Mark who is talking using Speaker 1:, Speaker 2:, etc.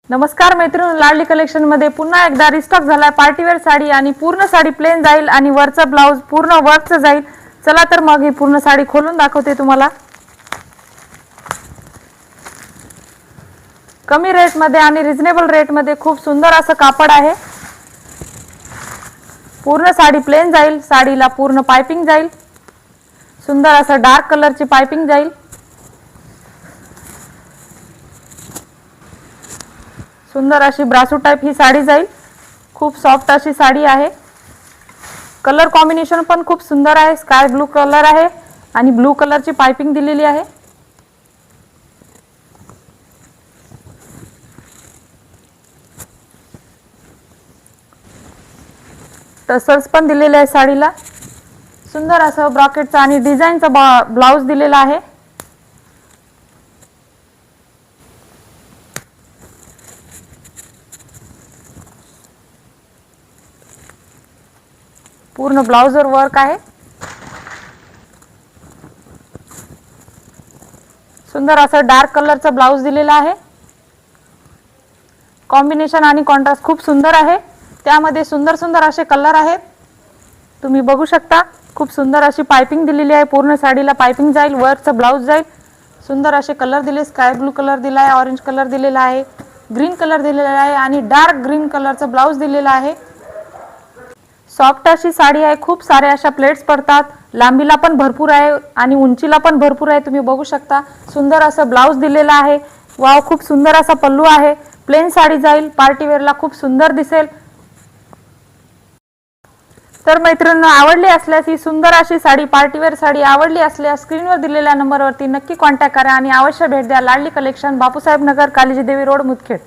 Speaker 1: नमस्कार मैत्रिणी, लाडली कलेक्शन मध्ये पुन्हा एकदा रिस्टॉक झालाय पार्टीवेअर साडी आणि पूर्ण साडी प्लेन जाईल आणि वरचा ब्लाउज पूर्ण वर्कचं जाईल। चला तर मग ही पूर्ण साडी खोलून दाखवते तुम्हाला। कमी रेट मध्ये आणि रिजनेबल रेट मध्ये खूप सुंदर असं कापड आहे। पूर्ण साडी प्लेन जाईल, साडीला पूर्ण पाइपिंग जाईल, सुंदर असं डार्क कलरची पाइपिंग जाईल। सुंदर अशी ब्रासो टाइप ही साडी जाईल। खूप सॉफ्ट अशी साडी आहे। कलर कॉम्बिनेशन पण खूप सुंदर आहे। स्काय ब्लू कलर आहे आणि ब्लू कलरची पाइपिंग दिलेली आहे। टसल्स पण दिलेले आहे साडीला। सुंदर असं ब्रॉकेटचा आणि डिझाइनचा ब्लाउज दिलेला आहे। पूर्ण ब्लाउजवर वर्क आहे। सुंदर असं डार्क कलरचा ब्लाउज दिलेला आहे। कॉम्बिनेशन आणि कॉन्ट्रास्ट खूप सुंदर आहे। त्यामध्ये सुंदर सुंदर असे कलर आहेत, तुम्ही बघू शकता। खूप सुंदर अशी पाइपिंग दिलेली आहे। पूर्ण साडीला पाइपिंग जाईल, वर्कचा ब्लाउज जाईल। सुंदर असे कलर दिले, स्काय ब्लू कलर दिला आहे, ऑरेंज कलर दिलेला आहे, ग्रीन कलर दिलेला आहे आणि डार्क ग्रीन कलरचा ब्लाउज दिलेला आहे। सॉफ्ट अशी साडी आहे। खूप सारे अशा प्लेट्स पडतात, लांबीला पण भरपूर आहे आणि उंचीला पण भरपूर आहे, तुम्ही बघू शकता। सुंदर असं ब्लाउज दिलेला आहे। वाव, खूप सुंदर असा पल्लू आहे। प्लेन साडी जाईल, पार्टी वेअरला खूप सुंदर दिसेल। तर मैत्रिणींनो, आवडली असल्यास ही सुंदर अशी साडी पार्टीवेअर साडी आवडली असल्यास स्क्रीनवर दिलेल्या नंबरवरती नक्की कॉन्टॅक्ट करा आणि अवश्य भेट द्या। लाडली कलेक्शन, बापूसाहेब नगर, कालिजी देवी रोड, मुदखेड।